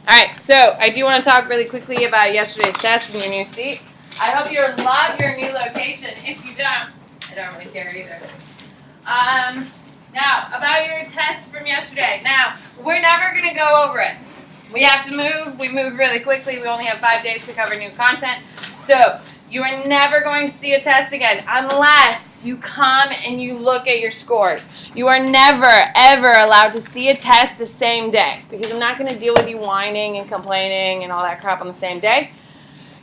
Alright, so I do want to talk really quickly about yesterday's test and your new seat. I hope you love your new location. If you don't, I don't really care either. Now, about your test from yesterday. Now, we're never going to go over it. We have to move. We move really quickly. We only have 5 days to cover new content. So, you are never going to see a test again unless you come and you look at your scores. You are never, ever allowed to see a test the same day because I'm not going to deal with you whining and complaining and all that crap on the same day.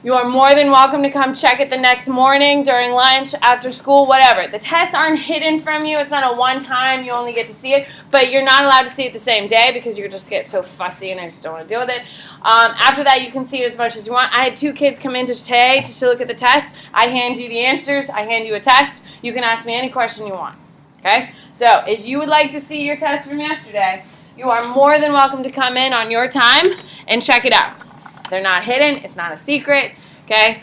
You are more than welcome to come check it the next morning, during lunch, after school, whatever. The tests aren't hidden from you. It's not a one-time, you only get to see it. But you're not allowed to see it the same day because you just get so fussy and I just don't want to deal with it. After that, you can see it as much as you want. I had 2 kids come in today to look at the test. I hand you the answers. I hand you a test. You can ask me any question you want. Okay? So if you would like to see your test from yesterday, you are more than welcome to come in on your time and check it out. They're not hidden. It's not a secret. Okay?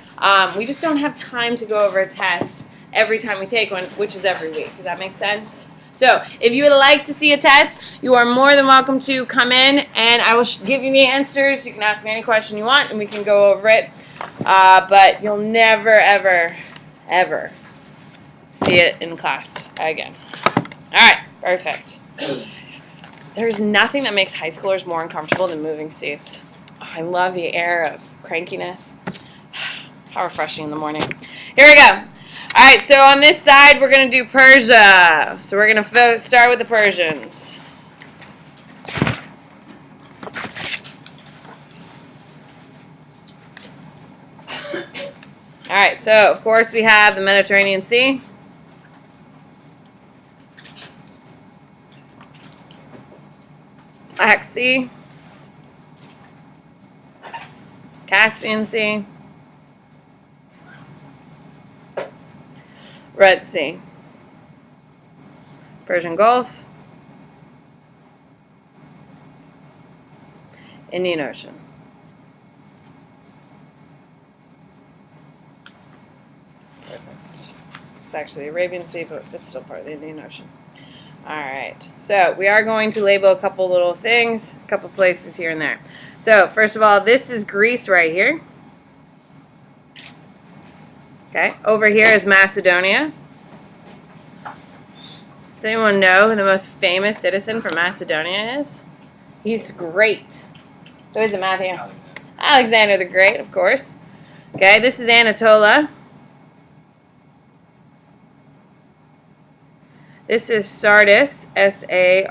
We just don't have time to go over a test every time we take one, which is every week. Does that make sense? So, if you would like to see a test, you are more than welcome to come in, and I will give you the answers. You can ask me any question you want, and we can go over it. But you'll never, ever, ever see it in class again. All right, perfect. There's nothing that makes high schoolers more uncomfortable than moving seats. Oh, I love the air of crankiness. How refreshing in the morning. Here we go. All right, so on this side, we're going to do Persia. So we're going to start with the Persians. All right, so of course we have the Mediterranean Sea. Black Sea. Caspian Sea. Red Sea, Persian Gulf, Indian Ocean. Perfect. It's actually the Arabian Sea, but it's still part of the Indian Ocean. All right, so we are going to label a couple little things, a couple places here and there. So first of all, this is Greece right here. Okay, over here is Macedonia. Does anyone know who the most famous citizen from Macedonia is? He's great. Who is it, Matthew? Alexander the Great, of course. Okay, this is Anatolia. This is Sardis, S-A-R-D-I-S.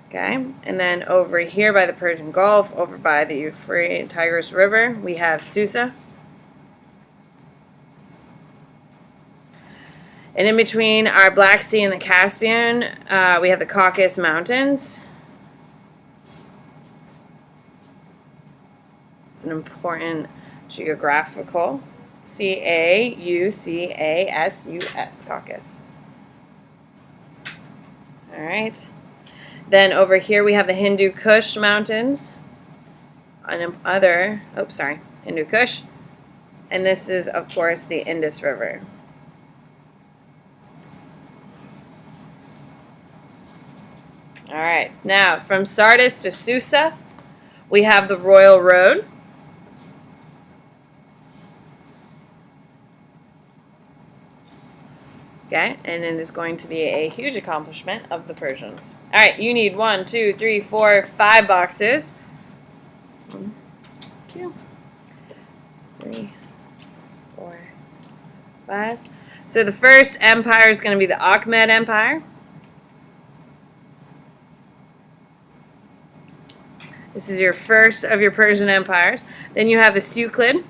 Okay, and then over here by the Persian Gulf, over by the Euphrates Tigris River, we have Susa. And in between our Black Sea and the Caspian, we have the Caucasus Mountains. It's an important geographical. C-A-U-C-A-S-U-S, Caucasus. All right. Then over here we have the Hindu Kush Mountains. Hindu Kush. And this is, of course, the Indus River. All right, now from Sardis to Susa, we have the Royal Road. Okay, and it is going to be a huge accomplishment of the Persians. All right, you need 1, 2, 3, 4, 5 boxes. 1, 2, 3, 4, 5. So the first empire is going to be the Achaemenid Empire. This is your first of your Persian empires. Then you have the Seleucid.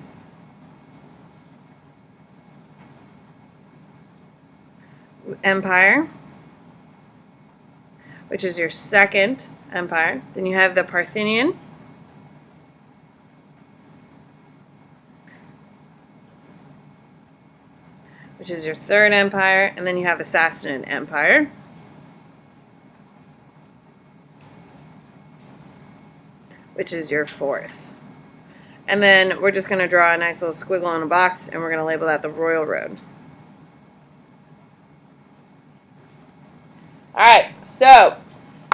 Empire, which is your second empire. Then you have the Parthian, which is your third empire, and then you have the Sassanid Empire, which is your fourth. And then we're just going to draw a nice little squiggle on a box, and we're going to label that the Royal Road. All right, so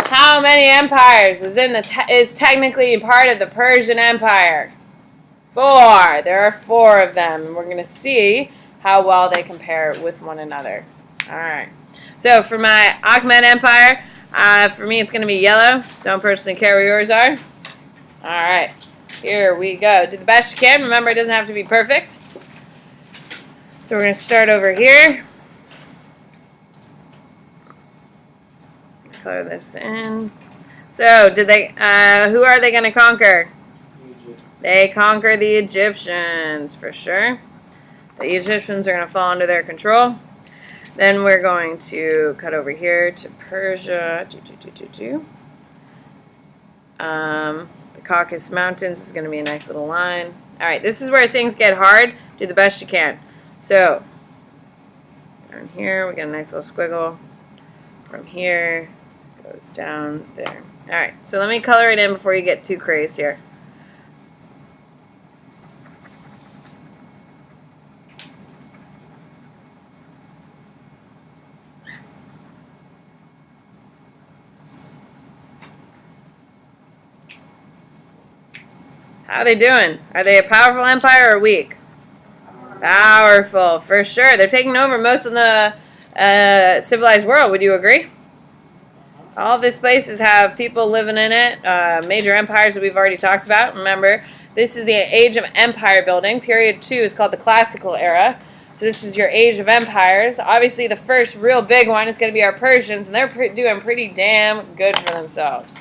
How many empires is technically part of the Persian Empire? 4. There are 4 of them, and we're going to see how well they compare with one another. All right. So for my Achaemenid Empire, for me it's going to be yellow. Don't personally care what yours are. All right. Here we go. Do the best you can. Remember, it doesn't have to be perfect. So we're going to start over here. Color this in. So, who are they going to conquer? Egypt. They conquer the Egyptians, for sure. The Egyptians are going to fall under their control. Then we're going to cut over here to Persia. The Caucasus Mountains is going to be a nice little line. All right, this is where things get hard. Do the best you can. So, down here, we got a nice little squiggle. From here, goes down there. All right, so let me color it in before you get too crazy here. How are they doing? Are they a powerful empire or weak? Powerful, for sure. They're taking over most of the civilized world. Would you agree? All of these places have people living in it. Major empires that we've already talked about. Remember, this is the age of empire building. Period 2 is called the classical era. So this is your age of empires. Obviously, the first real big one is going to be our Persians, and they're doing pretty damn good for themselves.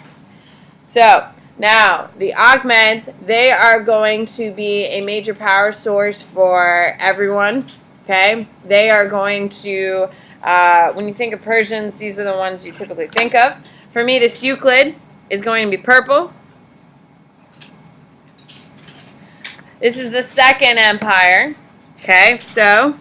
So now, the Achaemenids, they are going to be a major power source for everyone, okay? They are going to, when you think of Persians, these are the ones you typically think of. For me, this Euclid is going to be purple. This is the Second Empire, okay? So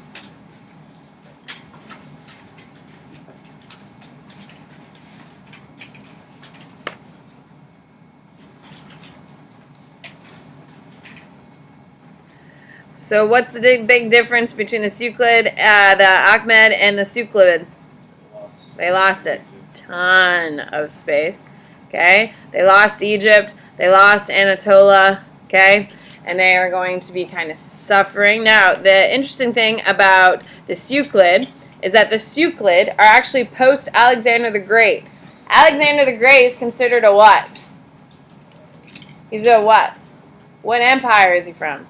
what's the big difference between the Euclid, the Achaemenid, and the Euclid? They lost a ton of space, okay? They lost Egypt. They lost Anatolia, okay? And they are going to be kind of suffering. Now, the interesting thing about the Euclid is that the Euclid are actually post-Alexander the Great. Alexander the Great is considered a what? He's a what? What empire is he from?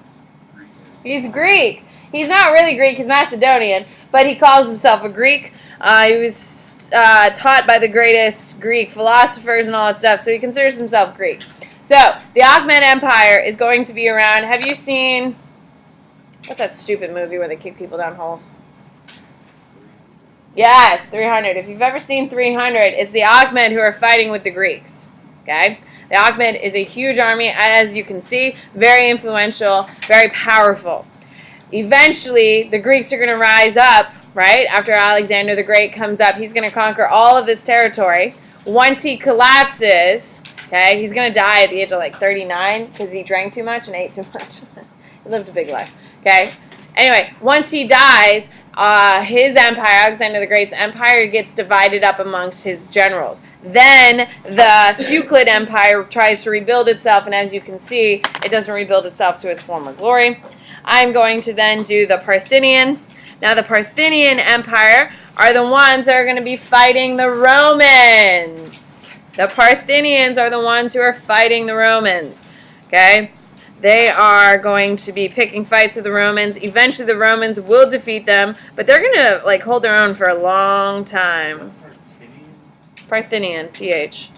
He's Greek. He's not really Greek. He's Macedonian, but he calls himself a Greek. He was taught by the greatest Greek philosophers and all that stuff, so he considers himself Greek. So, the Achaemenid Empire is going to be around. Have you seen, what's that stupid movie where they kick people down holes? Yes, 300. If you've ever seen 300, it's the Achaemenid who are fighting with the Greeks, okay? The Achaemenid is a huge army, as you can see, very influential, very powerful. Eventually, the Greeks are going to rise up, right? After Alexander the Great comes up, he's going to conquer all of this territory. Once he collapses, okay, he's going to die at the age of like 39 because he drank too much and ate too much. He lived a big life, okay? Anyway, once he dies, his empire, Alexander the Great's empire, gets divided up amongst his generals. Then the Euclid Empire tries to rebuild itself, and as you can see, it doesn't rebuild itself to its former glory. I'm going to then do the Parthian. Now, the Parthian Empire are the ones that are going to be fighting the Romans. The Parthians are the ones who are fighting the Romans, okay? They are going to be picking fights with the Romans. Eventually, the Romans will defeat them, but they're going to like hold their own for a long time. Parthian, TH.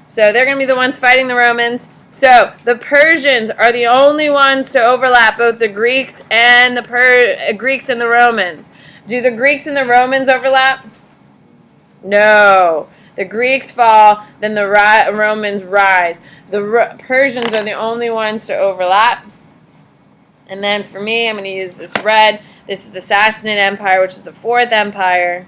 So they're going to be the ones fighting the Romans. So the Persians are the only ones to overlap both the Greeks and the Greeks and the Romans. Do the Greeks and the Romans overlap? No. The Greeks fall, then the Romans rise. The Persians are the only ones to overlap. And then for me, I'm going to use this red. This is the Sassanid Empire, which is the 4th empire.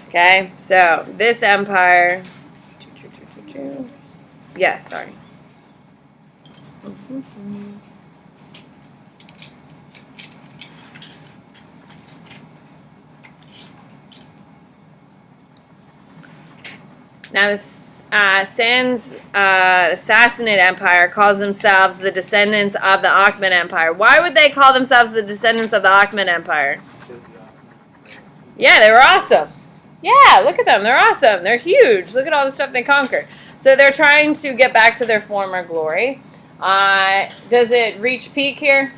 Okay, so this empire. Yeah, sorry. Now, the Sassanid Empire calls themselves the descendants of the Achaemenid Empire. Why would they call themselves the descendants of the Achaemenid Empire? Yeah, they were awesome. Yeah, look at them. They're awesome. They're huge. Look at all the stuff they conquered. So they're trying to get back to their former glory. Does it reach peak here?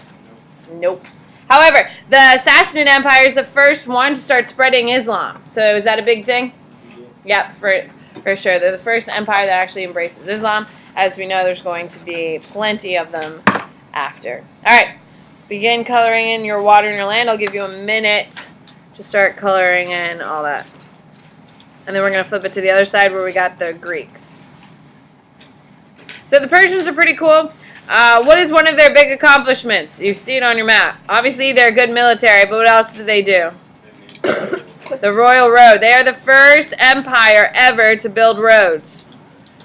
Nope. However, the Sassanid Empire is the first one to start spreading Islam. So is that a big thing? Yep, for sure. They're the first empire that actually embraces Islam. As we know, there's going to be plenty of them after. All right. Begin coloring in your water and your land. I'll give you a minute to start coloring in all that. And then we're going to flip it to the other side where we got the Greeks. So the Persians are pretty cool. What is one of their big accomplishments? You see it on your map. Obviously, they're good military, but what else do they do? The Royal Road. They are the first empire ever to build roads.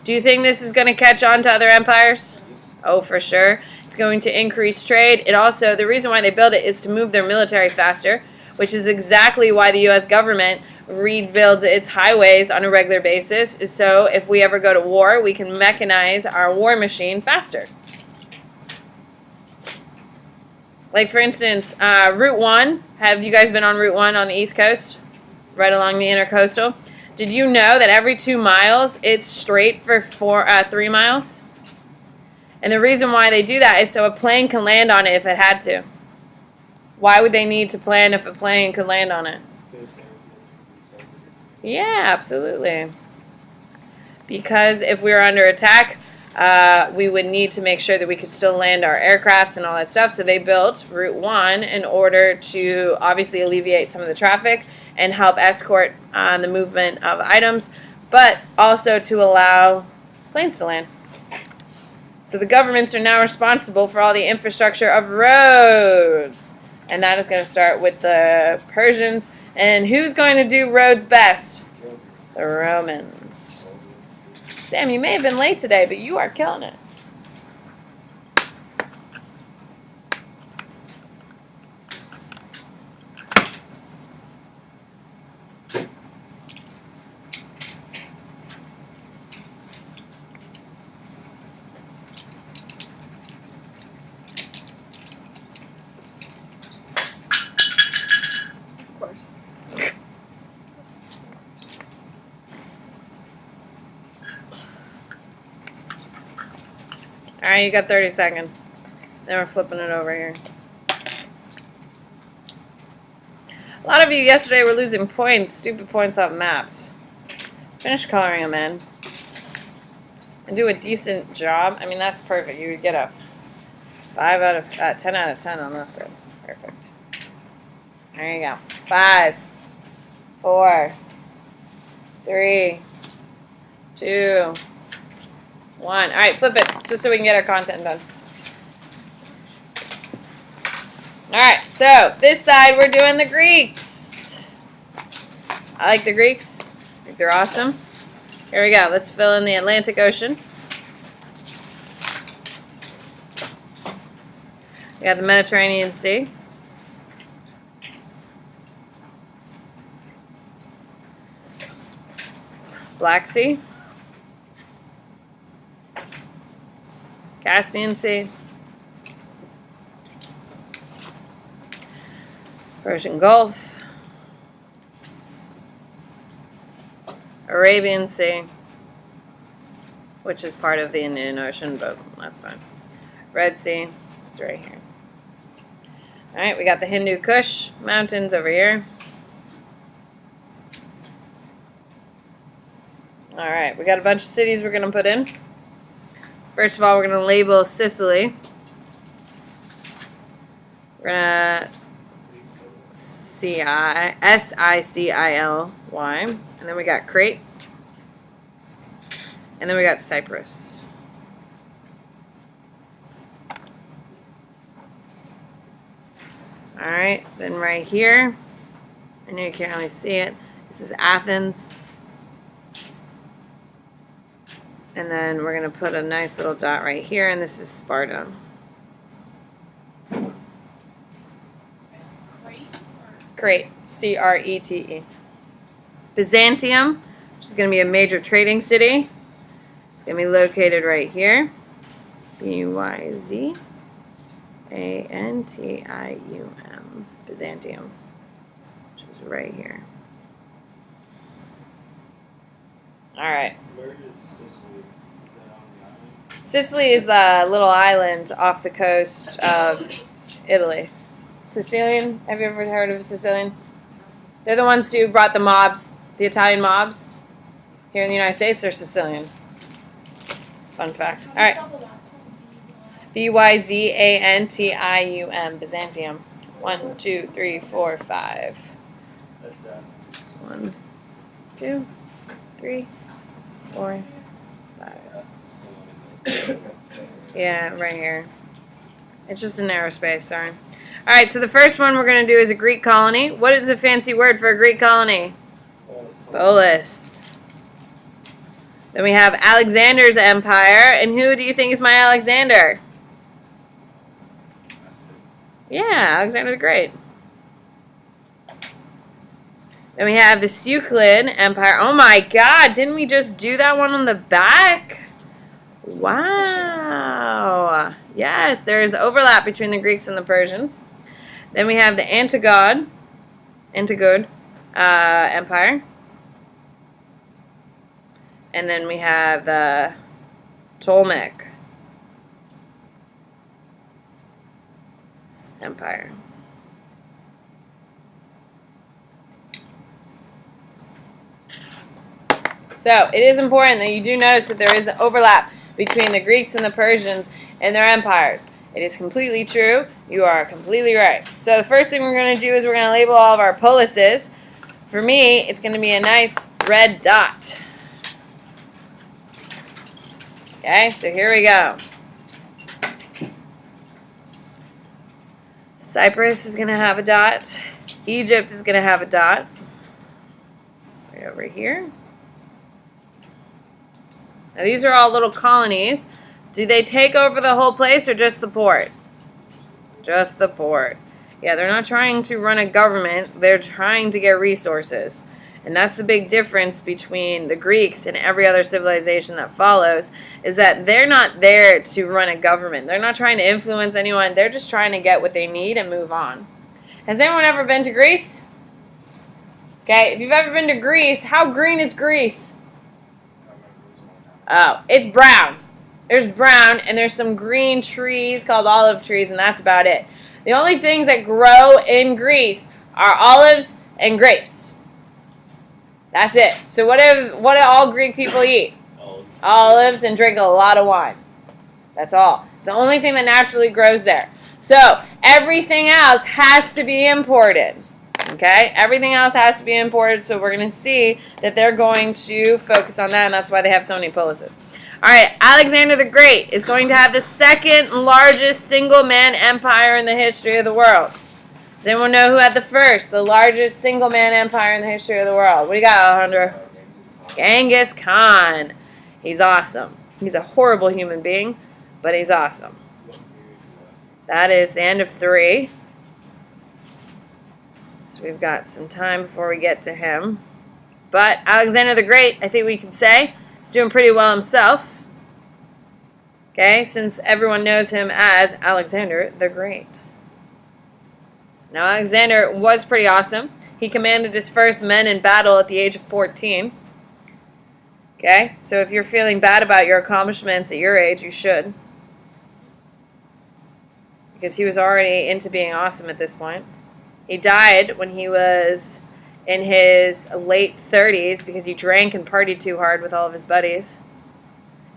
Do you think this is going to catch on to other empires? Oh, for sure. It's going to increase trade. It also, the reason why they build it is to move their military faster, which is exactly why the U.S. government rebuilds its highways on a regular basis. So if we ever go to war, we can mechanize our war machine faster. Like, for instance, Route 1. Have you guys been on Route 1 on the East Coast? Right along the intercoastal? Did you know that every 2 miles, it's straight for 3 miles? And the reason why they do that is so a plane can land on it if it had to. Why would they need to plan if a plane could land on it? Yeah, absolutely. Because if we were under attack, we would need to make sure that we could still land our aircrafts and all that stuff. So they built Route 1 in order to obviously alleviate some of the traffic and help escort the movement of items, but also to allow planes to land. So the governments are now responsible for all the infrastructure of roads. And that is going to start with the Persians. And who's going to do roads best? The Romans. Sam, you may have been late today, but you are killing it. All right, you got 30 seconds. Then we're flipping it over here. A lot of you yesterday were losing points, stupid points off maps. Finish coloring them in. And do a decent job. I mean, that's perfect. You would get a 10 out of 10 on this one. Perfect. There you go. 5, 4, 3, 2, 1. All right, flip it, just so we can get our content done. All right, so this side we're doing the Greeks. I like the Greeks. I think they're awesome. Here we go. Let's fill in the Atlantic Ocean. We got the Mediterranean Sea. Black Sea. Caspian Sea. Persian Gulf. Arabian Sea, which is part of the Indian Ocean, but that's fine. Red Sea, it's right here. All right, we got the Hindu Kush Mountains over here. All right, we got a bunch of cities we're going to put in. First of all, we're going to label Sicily. We're going to Sicily. And then we got Crete. And then we got Cyprus. Alright, then right here, I know you can't really see it, this is Athens. And then we're going to put a nice little dot right here, and this is Sparta. Crete, C-R-E-T-E. Byzantium, which is going to be a major trading city. It's going to be located right here. Byzantium. Byzantium. Which is right here. Alright. Where is Sicily? Is that on the island? Sicily is the little island off the coast of Italy. Sicilian? Have you ever heard of Sicilians? They're the ones who brought the mobs, the Italian mobs. Here in the United States, they're Sicilian. Fun fact. Alright. Byzantium. Byzantium. 1, 2, 3, 4, 5. That's 1, 2, 3, 4, 5. Yeah, right here. It's just a narrow space, sorry. Alright, so the first one we're going to do is a Greek colony. What is a fancy word for a Greek colony? Polis. Then we have Alexander's empire. And who do you think is my Alexander? Yeah, Alexander the Great. Then we have the Seleucid Empire. Oh my God, didn't we just do that one on the back? Wow. Yes, there is overlap between the Greeks and the Persians. Then we have the Antagod Empire. And then we have the Ptolemaic Empire. So it is important that you do notice that there is an overlap between the Greeks and the Persians and their empires. It is completely true. You are completely right. So the first thing we're going to do is we're going to label all of our polises. For me, it's going to be a nice red dot. Okay, so here we go. Cyprus is going to have a dot. Egypt is going to have a dot. Right over here. Now these are all little colonies. Do they take over the whole place or just the port? Just the port. Yeah, they're not trying to run a government. They're trying to get resources. And that's the big difference between the Greeks and every other civilization that follows, is that they're not there to run a government. They're not trying to influence anyone. They're just trying to get what they need and move on. Has anyone ever been to Greece? Okay, if you've ever been to Greece, how green is Greece? Oh, it's brown. There's brown, and there's some green trees called olive trees, and that's about it. The only things that grow in Greece are olives and grapes. That's it. So what do all Greek people eat? Olives and drink a lot of wine. That's all. It's the only thing that naturally grows there. So everything else has to be imported. Okay? Everything else has to be imported, so we're going to see that they're going to focus on that, and that's why they have so many policies. All right, Alexander the Great is going to have the second largest single-man empire in the history of the world. Does anyone know who had the first, the largest single-man empire in the history of the world? What do you got, Alejandro? Genghis Khan. He's awesome. He's a horrible human being, but he's awesome. That is the end of 3. So we've got some time before we get to him. But Alexander the Great, I think we can say, is doing pretty well himself. Okay, since everyone knows him as Alexander the Great. Now, Alexander was pretty awesome. He commanded his first men in battle at the age of 14. Okay, so if you're feeling bad about your accomplishments at your age, you should. Because he was already into being awesome at this point. He died when he was in his late 30s because he drank and partied too hard with all of his buddies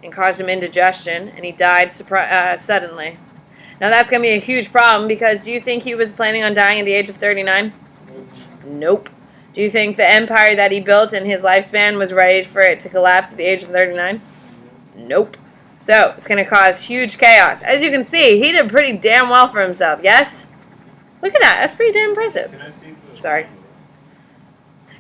and caused him indigestion, and he died suddenly. Now that's going to be a huge problem because do you think he was planning on dying at the age of 39? Nope. Do you think the empire that he built in his lifespan was ready for it to collapse at the age of 39? Nope. So it's going to cause huge chaos. As you can see, he did pretty damn well for himself, yes? Look at that. That's pretty damn impressive. Can I see the Sorry.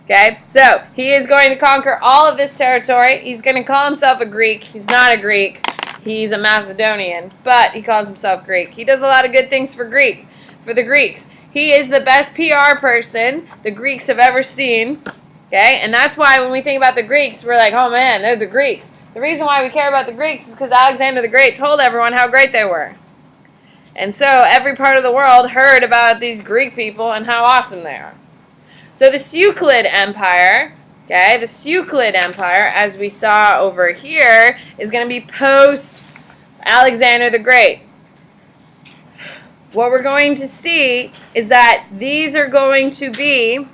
Okay, so he is going to conquer all of this territory. He's going to call himself a Greek. He's not a Greek. He's a Macedonian, but he calls himself Greek. He does a lot of good things for the Greeks. He is the best PR person the Greeks have ever seen. Okay, and that's why when we think about the Greeks, we're like, oh man, they're the Greeks. The reason why we care about the Greeks is because Alexander the Great told everyone how great they were. And so every part of the world heard about these Greek people and how awesome they are. So the Seleucid Empire, okay, the Seleucid Empire, as we saw over here, is going to be post Alexander the Great. What we're going to see is that these are going to be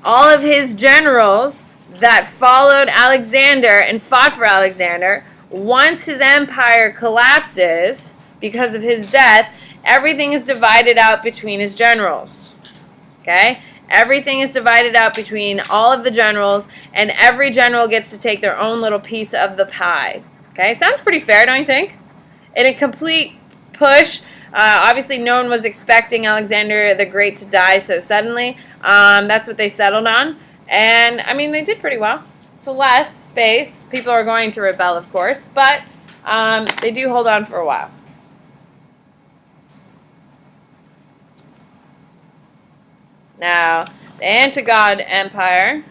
all of his generals that followed Alexander and fought for Alexander. Once his empire collapses because of his death, everything is divided out between his generals. Okay? Everything is divided out between all of the generals, and every general gets to take their own little piece of the pie. Okay? Sounds pretty fair, don't you think? In a complete push, obviously no one was expecting Alexander the Great to die so suddenly. That's what they settled on. And, I mean, they did pretty well. It's less space. People are going to rebel, of course, but they do hold on for a while. Now, the Antigod Empire,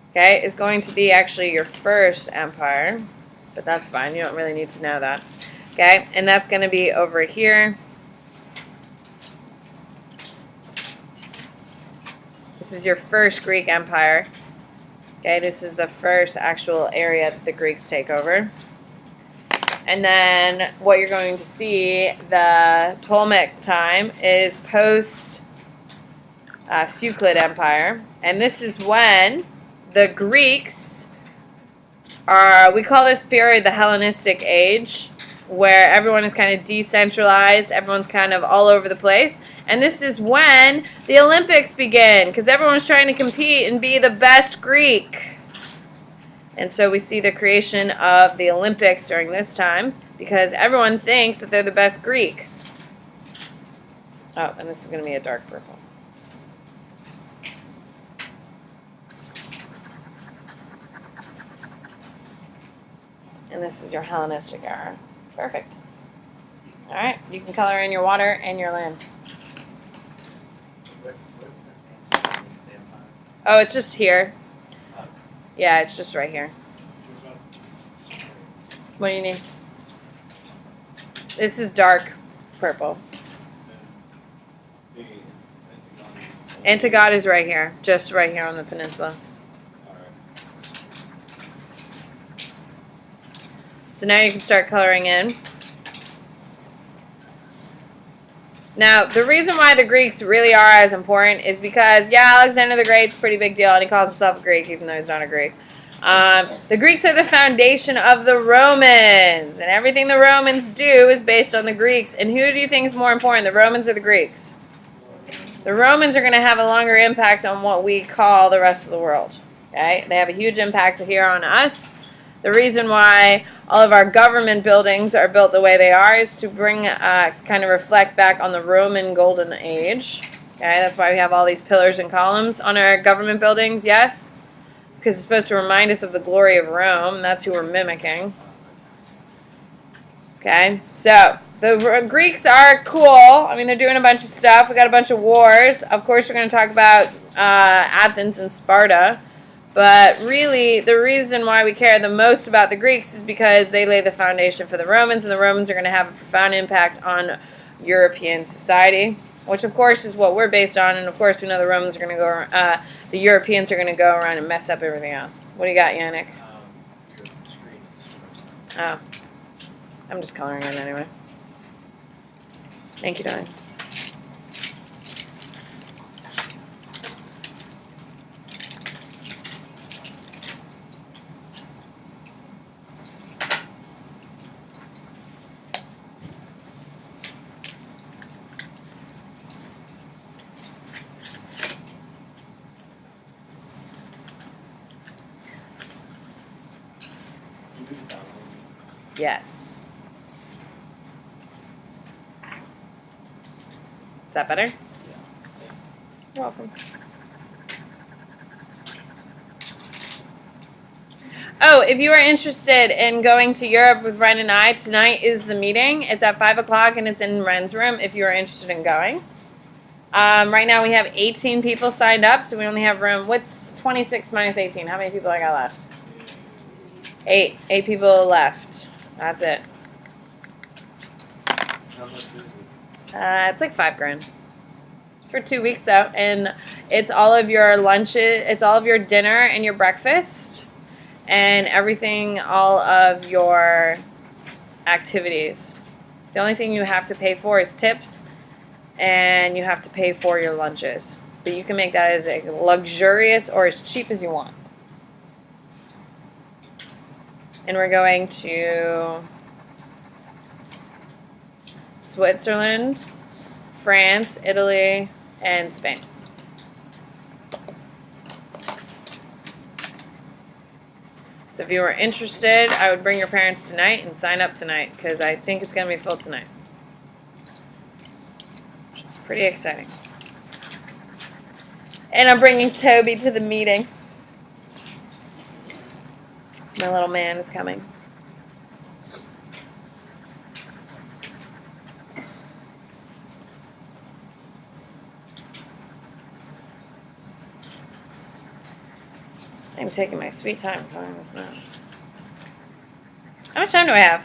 okay, is going to be actually your first empire, but that's fine. You don't really need to know that. Okay, and that's going to be over here. This is your first Greek empire. Okay, this is the first actual area that the Greeks take over. And then what you're going to see, the Ptolemaic time, is post Seleucid Empire. And this is when the Greeks are, we call this period the Hellenistic Age, where everyone is kind of decentralized, everyone's kind of all over the place. And this is when the Olympics begin, because everyone's trying to compete and be the best Greek. And so we see the creation of the Olympics during this time, because everyone thinks that they're the best Greek. Oh, and this is going to be a dark purple. And this is your Hellenistic era. Perfect. All right, you can color in your water and your land. Oh, it's just here. Yeah, it's just right here. What do you need? This is dark purple. Antigod is right here, just right here on the peninsula. So now you can start coloring in. Now, the reason why the Greeks really are as important is because, yeah, Alexander the Great's a pretty big deal, and he calls himself a Greek, even though he's not a Greek. The Greeks are the foundation of the Romans, and everything the Romans do is based on the Greeks. And who do you think is more important, the Romans or the Greeks? The Romans are going to have a longer impact on what we call the rest of the world. Okay? They have a huge impact here on us. The reason why all of our government buildings are built the way they are is to bring, kind of reflect back on the Roman Golden Age. Okay, that's why we have all these pillars and columns on our government buildings, yes? Because it's supposed to remind us of the glory of Rome, and that's who we're mimicking. Okay, so the Greeks are cool. I mean, they're doing a bunch of stuff. We got a bunch of wars. Of course, we're going to talk about Athens and Sparta. But really, the reason why we care the most about the Greeks is because they lay the foundation for the Romans, and the Romans are going to have a profound impact on European society, which of course is what we're based on. And of course, we know the Romans are going to go, the Europeans are going to go around and mess up everything else. What do you got, Yannick? Oh, I'm just coloring in anyway. Thank you, darling. Yes. Is that better? You're welcome. Oh, if you are interested in going to Europe with Ren and I, tonight is the meeting. It's at 5 o'clock and it's in Ren's room if you are interested in going. Right now we have 18 people signed up, so we only have room. What's 26 minus 18? How many people I got left? 8. 8 people left. That's it. How much is it? It's like $5,000 for 2 weeks though, and it's all of your lunches, it's all of your dinner and your breakfast, and everything, all of your activities. The only thing you have to pay for is tips, and you have to pay for your lunches. But you can make that as luxurious or as cheap as you want. And we're going to Switzerland, France, Italy, and Spain. So if you were interested, I would bring your parents tonight and sign up tonight, because I think it's going to be full tonight. Which is pretty exciting. And I'm bringing Toby to the meeting. My little man is coming. I'm taking my sweet time coloring this map. How much time do I have?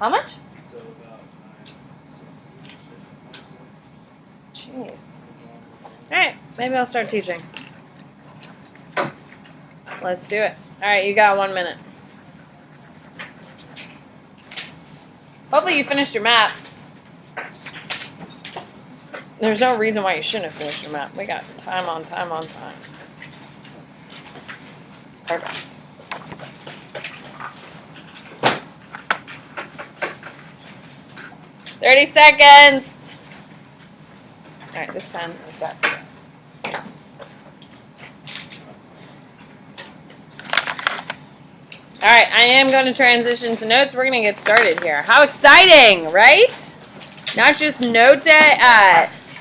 How much? So about 9:60. Jeez. Alright, maybe I'll start teaching. Let's do it. Alright, you got 1 minute. Hopefully you finished your map. There's no reason why you shouldn't have finished your map. We got time on time on time. Perfect. "30 seconds. Alright, this pen is got. Alright, I am going to transition to notes. We're going to get started here. How exciting, right? Not just note day,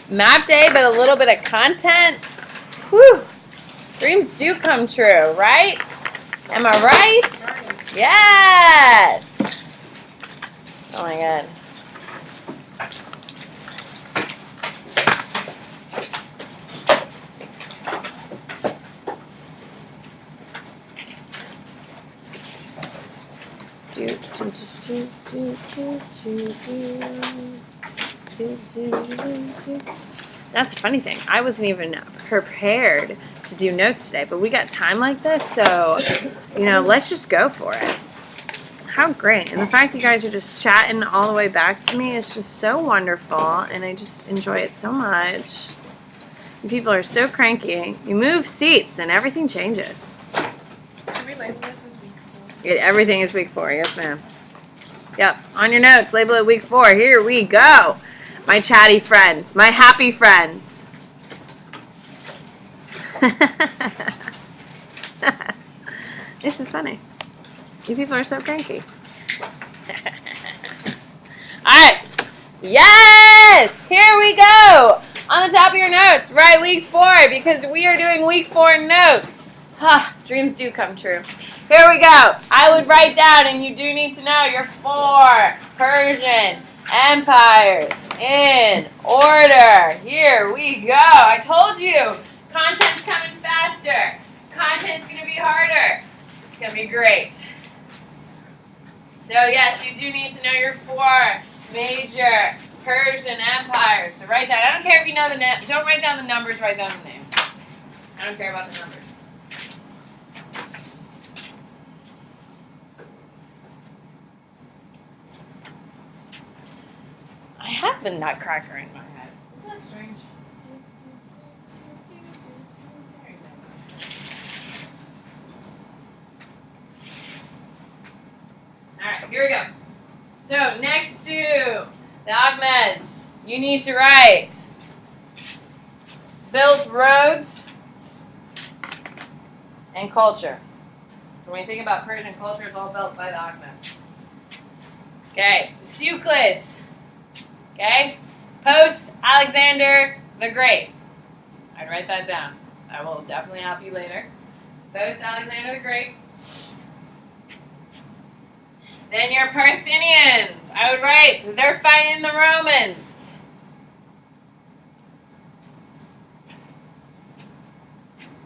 map day, but a little bit of content. Whew. Dreams do come true, right? Am I right? Yes. Oh my God. That's the funny thing. I wasn't even prepared to do notes today, but we got time like this, so, let's just go for it. How great. And the fact that you guys are just chatting all the way back to me is just so wonderful, and I just enjoy it so much. And people are so cranky. You move seats, and everything changes. Can we label this as week 4? Everything is week 4. Yes, ma'am. Yep. On your notes, label it week 4. Here we go. My chatty friends. My happy friends. This is funny. You people are so cranky. Alright. Yes! Here we go! On the top of your notes, write week 4 because we are doing week 4 notes. Dreams do come true. Here we go. I would write down, and you do need to know your 4 Persian empires in order. Here we go. I told you. Content's coming faster. Content's going to be harder. It's going to be great. So, yes, you do need to know your 4 major Persian empires. So, write down. I don't care if you know the names. Don't write down the numbers. Write down the names. I don't care about the numbers. I have the Nutcracker in my head. Isn't that strange? Alright, here we go. So, next to the Ahmeds, you need to write built roads and culture. So when you think about Persian culture, it's all built by the Ahmeds. Okay, the Seuclids. Okay? Post Alexander the Great. I'd write that down. I will definitely help you later. Post Alexander the Great. Then your Parthians. I would write, they're fighting the Romans.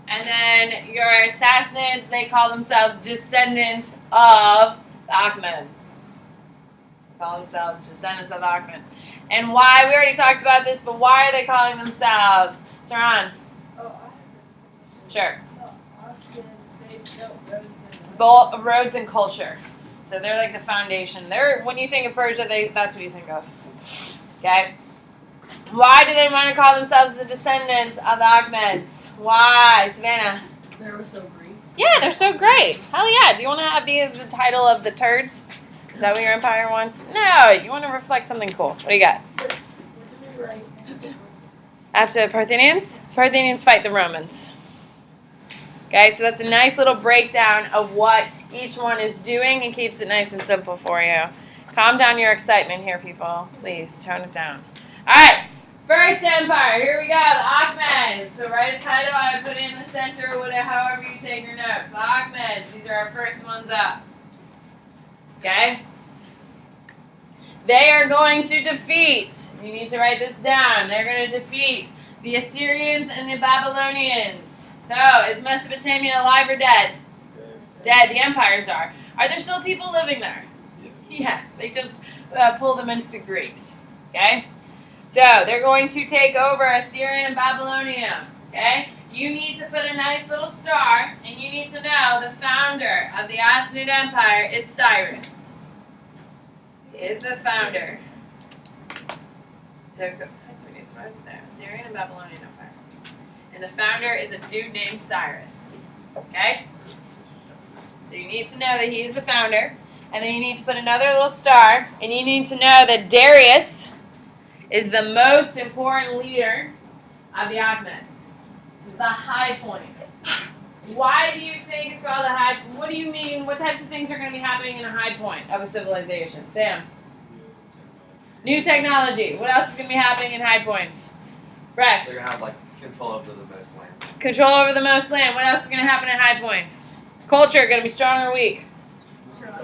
And then your Sassanids, they call themselves descendants of the Achaemenids. They call themselves descendants of the Achaemenids. And why? We already talked about this, but why are they calling themselves? Saran? Sure. Roads and culture. So they're like the foundation. When you think of Persia, that's what you think of. Okay? Why do they want to call themselves the descendants of the Achaemenids? Why, Savannah? They were so great. Yeah, they're so great. Hell yeah. Do you want to be the title of the turds? Is that what your empire wants? No, you want to reflect something cool. What do you got? What did we write? After the Parthians? Parthians fight the Romans. Okay, so that's a nice little breakdown of what each one is doing and keeps it nice and simple for you. Calm down your excitement here, people. Please, tone it down. All right, first empire. Here we go, the Achaemenids. So write a title. I would put it in the center, whatever, however you take your notes. The Achaemenids. These are our first ones up. Okay? They are going to defeat. You need to write this down. They're going to defeat the Assyrians and the Babylonians. So, is Mesopotamia alive or dead? Dead. The empires are. Are there still people living there? Yes. They just pulled them into the Greeks. Okay? So, they're going to take over Assyria and Babylonia. Okay? You need to put a nice little star, and you need to know the founder of the Assanid Empire is Cyrus. He is the founder. So we need to write it there. Assyrian and Babylonian Empire. And the founder is a dude named Cyrus. Okay? So you need to know that he is the founder. And then you need to put another little star. And you need to know that Darius is the most important leader of the Achaemenids. This is the high point. Why do you think it's called a high point? What do you mean? What types of things are going to be happening in a high point of a civilization? Sam? New technology. What else is going to be happening in high points? Rex? They're gonna have control over the most land. Control over the most land. What else is going to happen at high points? Culture. Going to be strong or weak?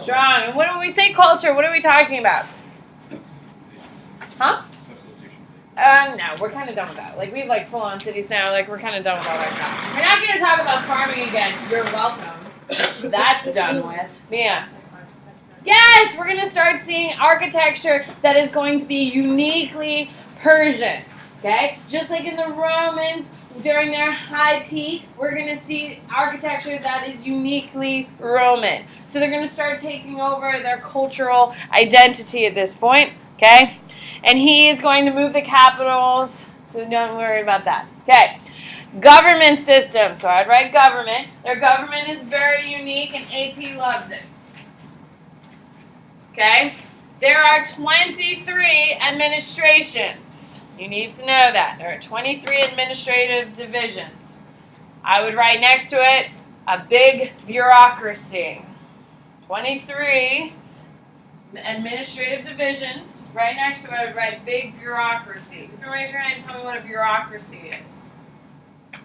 Strong. And when we say culture, what are we talking about? Huh? No, we're kind of done with that. We have full-on cities now. We're kind of done with all that crap. We're not going to talk about farming again. You're welcome. That's done with. Mia. Yes, we're going to start seeing architecture that is going to be uniquely Persian. Okay? Just like in the Romans, during their high peak, we're going to see architecture that is uniquely Roman. So they're going to start taking over their cultural identity at this point. Okay? And he is going to move the capitals, so don't worry about that. Okay. Government system. So I'd write government. Their government is very unique, and AP loves it. Okay. There are 23 administrations. You need to know that. There are 23 administrative divisions. I would write next to it a big bureaucracy. 23 administrative divisions. Right next to it, I would write big bureaucracy. You can raise your hand and tell me what a bureaucracy is.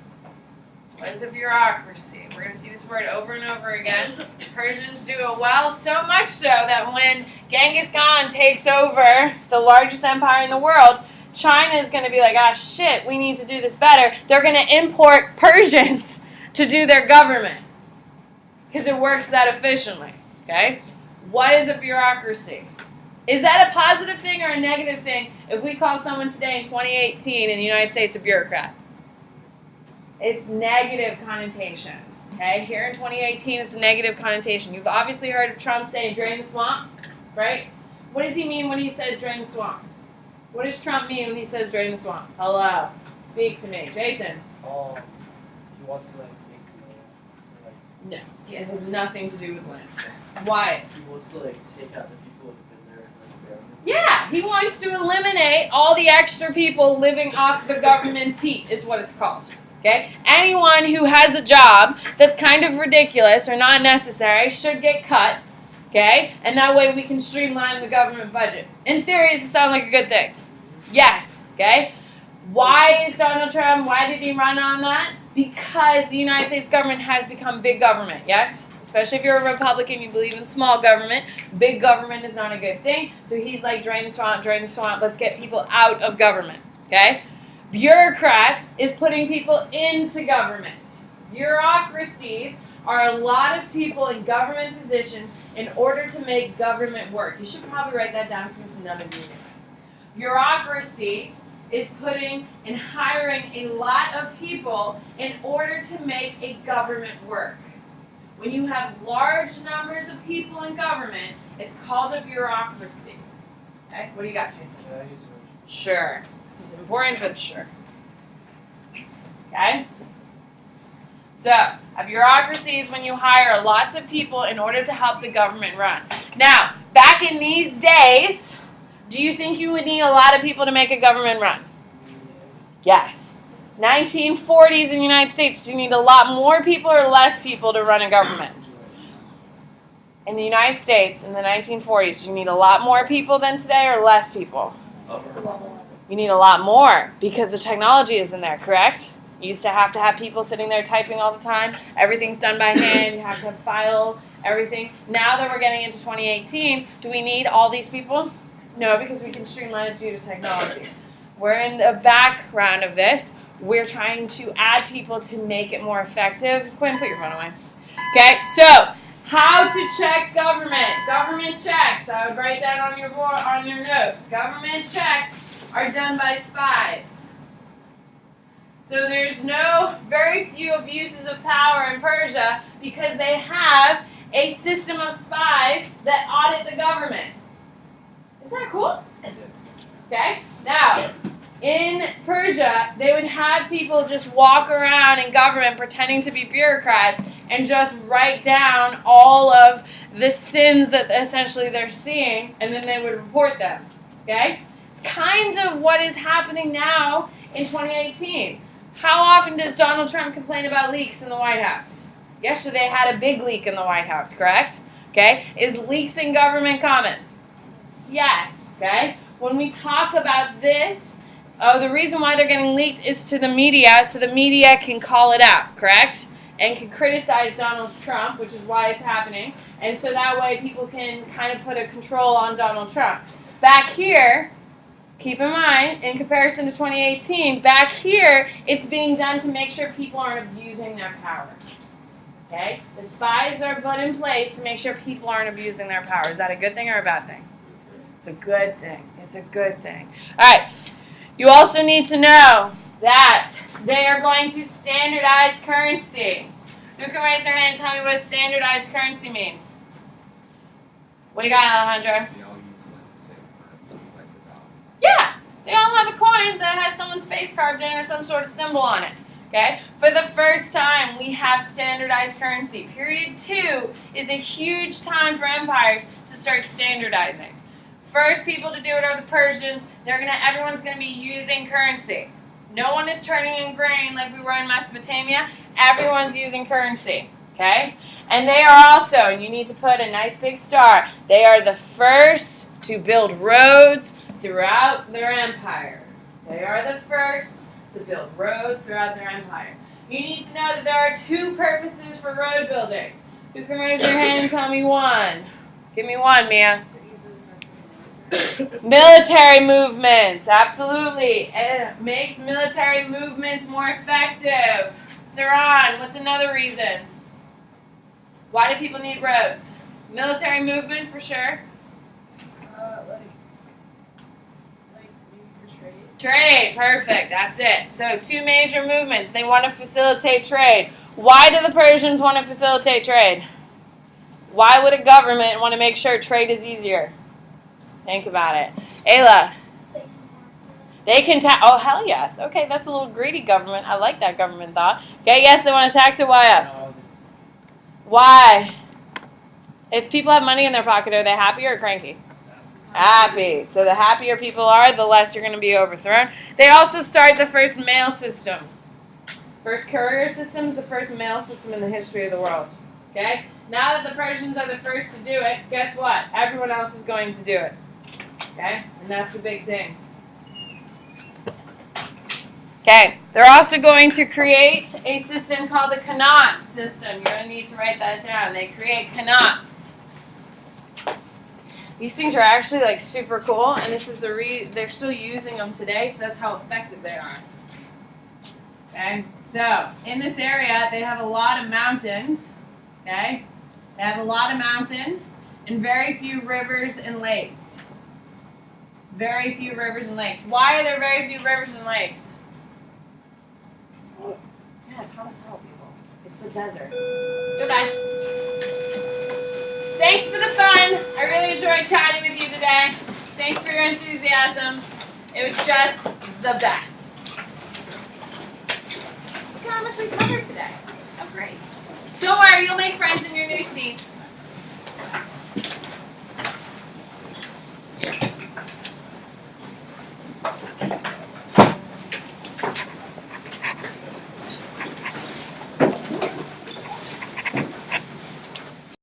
What is a bureaucracy? We're going to see this word over and over again. Persians do it well, so much so that when Genghis Khan takes over the largest empire in the world, China is going to be like, ah, shit, we need to do this better. They're going to import Persians to do their government because it works that efficiently. Okay? What is a bureaucracy? Is that a positive thing or a negative thing if we call someone today in 2018 in the United States a bureaucrat? It's negative connotation. Okay? Here in 2018, it's a negative connotation. You've obviously heard of Trump saying drain the swamp, right? What does he mean when he says drain the swamp? What does Trump mean when he says drain the swamp? Hello. Speak to me. Jason. He wants to make No. It has nothing to do with land. Why? he wants to take out the people who've been there forever. Yeah, he wants to eliminate all the extra people living off the government teat is what it's called. Okay? Anyone who has a job that's kind of ridiculous or not necessary should get cut. Okay? And that way we can streamline the government budget. In theory, does it sound like a good thing? Yes. Okay? Why is Donald Trump, why did he run on that? Because the United States government has become big government. Yes? Especially if you're a Republican, you believe in small government. Big government is not a good thing. So he's like, drain the swamp, let's get people out of government, okay? Bureaucrats is putting people into government. Bureaucracies are a lot of people in government positions in order to make government work. You should probably write that down since none of you knew it. Bureaucracy is putting and hiring a lot of people in order to make a government work. When you have large numbers of people in government, it's called a bureaucracy. Okay, what do you got, Jason? Can I use a Sure. This is important, but sure. Okay? So, a bureaucracy is when you hire lots of people in order to help the government run. Now, back in these days, do you think you would need a lot of people to make a government run? Yes. 1940s in the United States, do you need a lot more people or less people to run a government? In the United States, in the 1940s, do you need a lot more people than today or less people? You need a lot more because the technology is in there, correct? You used to have people sitting there typing all the time. Everything's done by hand. You have to file everything. Now that we're getting into 2018, do we need all these people? No, because we can streamline it due to technology. We're in the background of this. We're trying to add people to make it more effective. Quinn, put your phone away. Okay, so how to check government. Government checks. I would write down on your board, on your notes. Government checks are done by spies. So there's very few abuses of power in Persia because they have a system of spies that audit the government. Isn't that cool? Okay, now, in Persia, they would have people just walk around in government pretending to be bureaucrats and just write down all of the sins that essentially they're seeing, and then they would report them. Okay? It's kind of what is happening now in 2018. How often does Donald Trump complain about leaks in the White House? Yesterday had a big leak in the White House, correct? Okay? Is leaks in government common? Yes. Okay? When we talk about this, the reason why they're getting leaked is to the media, so the media can call it out, correct? And can criticize Donald Trump, which is why it's happening. And so that way people can kind of put a control on Donald Trump. Back here, keep in mind, in comparison to 2018, back here, it's being done to make sure people aren't abusing their power. Okay? The spies are put in place to make sure people aren't abusing their power. Is that a good thing or a bad thing? It's a good thing. It's a good thing. All right. You also need to know that they are going to standardize currency. Who can raise their hand and tell me what standardized currency means? What do you got, Alejandro? They all use the same currency, like the dollar. Yeah, they all have a coin that has someone's face carved in or some sort of symbol on it. Okay? For the first time, we have standardized currency. Period 2 is a huge time for empires to start standardizing. First people to do it are the Persians. Everyone's gonna be using currency. No one is turning in grain like we were in Mesopotamia. Everyone's using currency. Okay? And they are also, and you need to put a nice big star, they are the first to build roads throughout their empire. They are the first to build roads throughout their empire. You need to know that there are 2 purposes for road building. Who can raise their hand and tell me one? Give me one, Mia. Military movements, absolutely. It makes military movements more effective. Saran, what's another reason? Why do people need roads? Military movement, for sure. Like maybe for trade. Trade, perfect, that's it. So 2 major movements. They want to facilitate trade. Why do the Persians want to facilitate trade? Why would a government want to make sure trade is easier? Think about it. Ayla. They can tax. Oh, hell yes. Okay, that's a little greedy government. I like that government thought. Okay, yes, they want to tax it. Why else? Why? If people have money in their pocket, are they happy or cranky? Happy. So the happier people are, the less you're going to be overthrown. They also start the first mail system. First courier system is the first mail system in the history of the world. Okay? Now that the Persians are the first to do it, guess what? Everyone else is going to do it. Okay? And that's the big thing. Okay, they're also going to create a system called the Canot system. You're going to need to write that down. They create Canots. These things are actually like super cool, and this is they're still using them today, so that's how effective they are. Okay, so in this area, they have a lot of mountains. Okay, they have a lot of mountains and very few rivers and lakes. Very few rivers and lakes. Why are there very few rivers and lakes? Yeah, it's hot as hell, people. It's the desert. Goodbye. Thanks for the fun. I really enjoyed chatting with you today. Thanks for your enthusiasm. It was just the best. Look at how much we covered today. Oh, great. Don't worry, you'll make friends in your new seats.